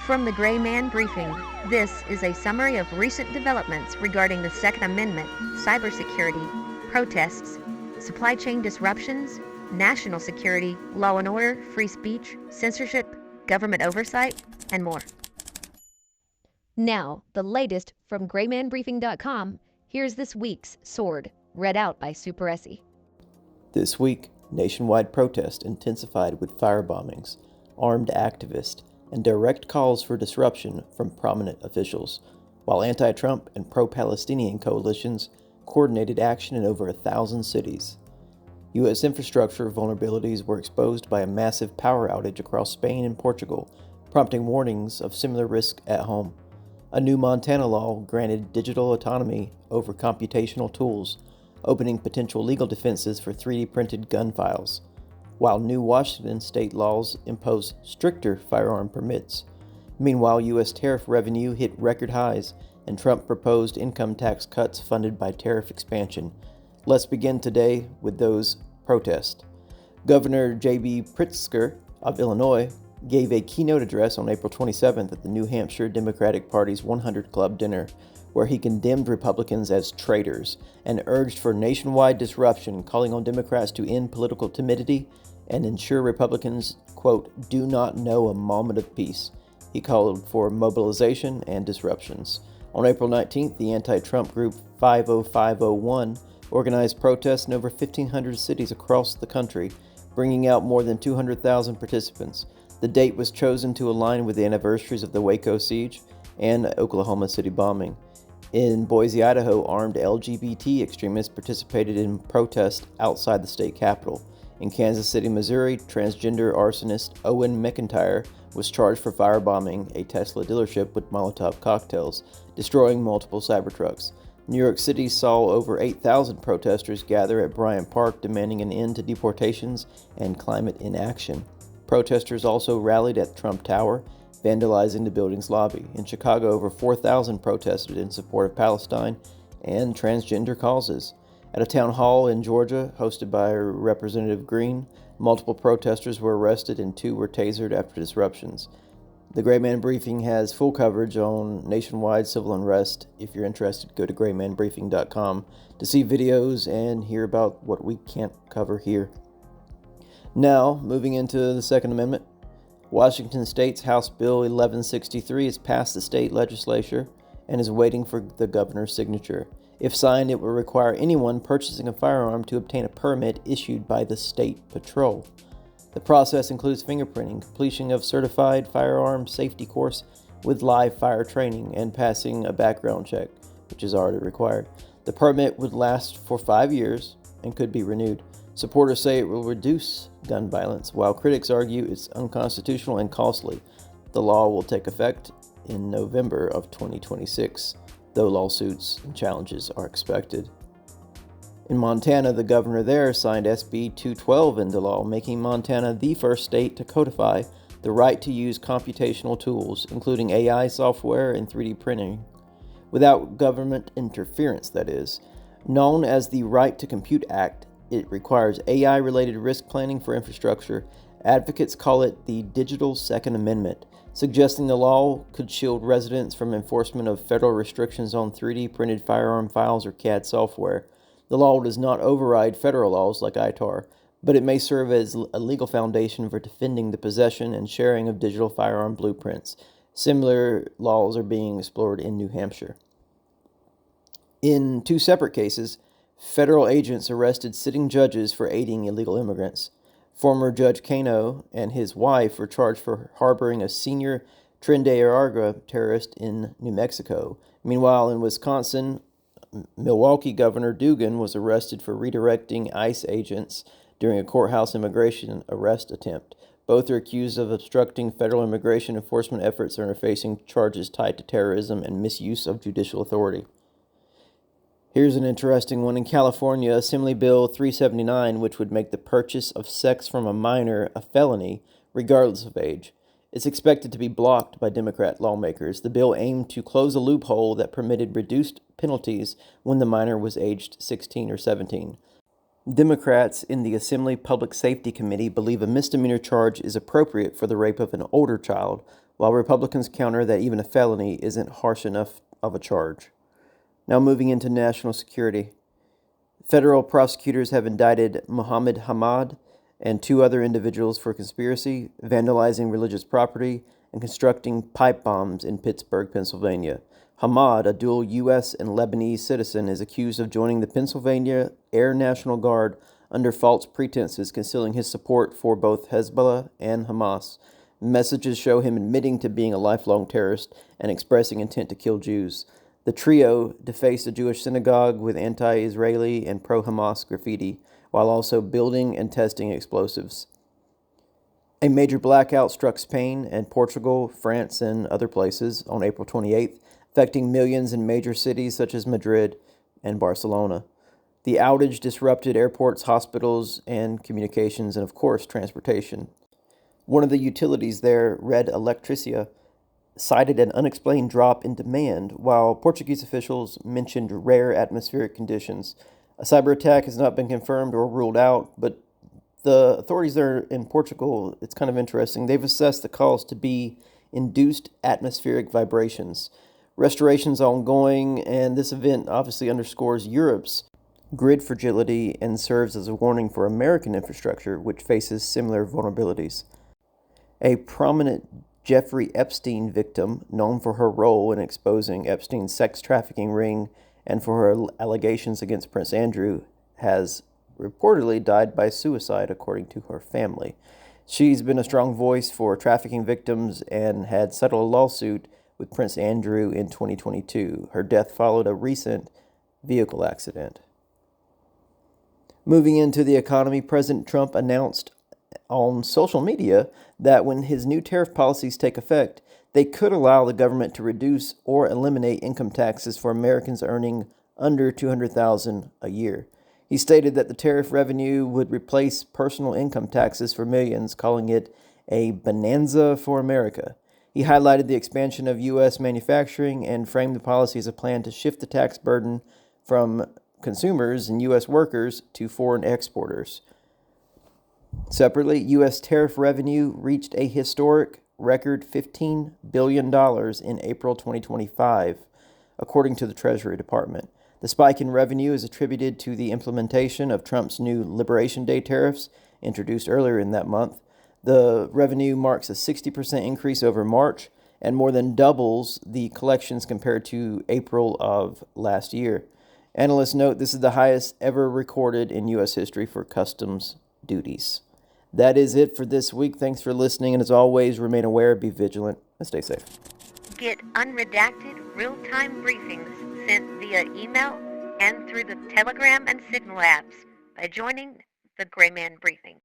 From the Gray Man Briefing, this is a summary of recent developments regarding the Second Amendment, cybersecurity, protests, supply chain disruptions, national security, law and order, free speech, censorship, government oversight, and more. Now, the latest from GraymanBriefing.com. Here's this week's Sword, read out by Super Essie. This week, nationwide protest intensified with firebombings, armed activists, and direct calls for disruption from prominent officials, while anti-Trump and pro-Palestinian coalitions coordinated action in over 1,000 cities. U.S. infrastructure vulnerabilities were exposed by a massive power outage across Spain and Portugal, prompting warnings of similar risk at home. A new Montana law granted digital autonomy over computational tools, opening potential legal defenses for 3D printed gun files, while new Washington state laws impose stricter firearm permits. Meanwhile, U.S. tariff revenue hit record highs, and Trump proposed income tax cuts funded by tariff expansion. Let's begin today with those protests. Governor J.B. Pritzker of Illinois gave a keynote address on April 27th at the New Hampshire Democratic Party's 100 Club dinner, where he condemned Republicans as traitors and urged for nationwide disruption, calling on Democrats to end political timidity and ensure Republicans, quote, do not know a moment of peace. He called for mobilization and disruptions. On April 19th, the anti-Trump group 50501 organized protests in over 1,500 cities across the country, bringing out more than 200,000 participants. The date was chosen to align with the anniversaries of the Waco siege and Oklahoma City bombing. In Boise, Idaho, armed LGBT extremists participated in protests outside the state capitol. In Kansas City, Missouri, transgender arsonist Owen McIntyre was charged for firebombing a Tesla dealership with Molotov cocktails, destroying multiple Cybertrucks. New York City saw over 8,000 protesters gather at Bryant Park demanding an end to deportations and climate inaction. Protesters also rallied at Trump Tower, vandalizing the building's lobby. In Chicago, over 4,000 protested in support of Palestine and transgender causes. At a town hall in Georgia, hosted by Representative Green, multiple protesters were arrested and 2 were tasered after disruptions. The Gray Man Briefing has full coverage on nationwide civil unrest. If you're interested, go to GraymanBriefing.com to see videos and hear about what we can't cover here. Now, moving into the Second Amendment, Washington State's House Bill 1163 has passed the state legislature and is waiting for the governor's signature. If signed, it will require anyone purchasing a firearm to obtain a permit issued by the State Patrol. The process includes fingerprinting, completion of certified firearm safety course with live fire training, and passing a background check, which is already required. The permit would last for 5 years and could be renewed. Supporters say it will reduce gun violence, while critics argue it's unconstitutional and costly. The law will take effect in November of 2026. Though lawsuits and challenges are expected. In Montana, the governor there signed SB 212 into law, making Montana the first state to codify the right to use computational tools, including AI software and 3D printing, without government interference, that is. Known as the Right to Compute Act, it requires AI-related risk planning for infrastructure. Advocates call it the Digital Second Amendment, suggesting the law could shield residents from enforcement of federal restrictions on 3D printed firearm files or CAD software. The law does not override federal laws like ITAR, but it may serve as a legal foundation for defending the possession and sharing of digital firearm blueprints. Similar laws are being explored in New Hampshire. In 2 separate cases, federal agents arrested sitting judges for aiding illegal immigrants. Former Judge Cano and his wife were charged for harboring a senior Tren de Aragua terrorist in New Mexico. Meanwhile, in Wisconsin, Milwaukee Governor Dugan was arrested for redirecting ICE agents during a courthouse immigration arrest attempt. Both are accused of obstructing federal immigration enforcement efforts and are facing charges tied to terrorism and misuse of judicial authority. Here's an interesting one. In California, Assembly Bill 379, which would make the purchase of sex from a minor a felony, regardless of age, is expected to be blocked by Democrat lawmakers. The bill aimed to close a loophole that permitted reduced penalties when the minor was aged 16 or 17. Democrats in the Assembly Public Safety Committee believe a misdemeanor charge is appropriate for the rape of an older child, while Republicans counter that even a felony isn't harsh enough of a charge. Now moving into national security. Federal prosecutors have indicted Mohammed Hamad and two other individuals for conspiracy, vandalizing religious property, and constructing pipe bombs in Pittsburgh, Pennsylvania. Hamad, a dual U.S. and Lebanese citizen, is accused of joining the Pennsylvania Air National Guard under false pretenses, concealing his support for both Hezbollah and Hamas. Messages show him admitting to being a lifelong terrorist and expressing intent to kill Jews. The trio defaced a Jewish synagogue with anti-Israeli and pro-Hamas graffiti, while also building and testing explosives. A major blackout struck Spain and Portugal, France, and other places on April 28th, affecting millions in major cities such as Madrid and Barcelona. The outage disrupted airports, hospitals, and communications, and of course, transportation. One of the utilities there, Red Electricia, cited an unexplained drop in demand, while Portuguese officials mentioned rare atmospheric conditions. A cyber attack has not been confirmed or ruled out, but the authorities there in Portugal, it's kind of interesting. They've assessed the cause to be induced atmospheric vibrations. Restoration's ongoing, and this event obviously underscores Europe's grid fragility and serves as a warning for American infrastructure, which faces similar vulnerabilities. A prominent Jeffrey Epstein victim, known for her role in exposing Epstein's sex trafficking ring and for her allegations against Prince Andrew, has reportedly died by suicide, according to her family. She's been a strong voice for trafficking victims and had settled a lawsuit with Prince Andrew in 2022. Her death followed a recent vehicle accident. Moving into the economy, President Trump announced on social media that when his new tariff policies take effect, they could allow the government to reduce or eliminate income taxes for Americans earning under $200,000 a year. He stated that the tariff revenue would replace personal income taxes for millions, calling it a bonanza for America. He highlighted the expansion of U.S. manufacturing and framed the policy as a plan to shift the tax burden from consumers and U.S. workers to foreign exporters. Separately, U.S. tariff revenue reached a historic record $15 billion in April 2025, according to the Treasury Department. The spike in revenue is attributed to the implementation of Trump's new Liberation Day tariffs, introduced earlier in that month. The revenue marks a 60% increase over March and more than doubles the collections compared to April of last year. Analysts note this is the highest ever recorded in U.S. history for customs duties. That is it for this week. Thanks for listening, and as always, remain aware, be vigilant, and stay safe. Get unredacted, real-time briefings sent via email and through the Telegram and Signal apps by joining the Gray Man Briefing.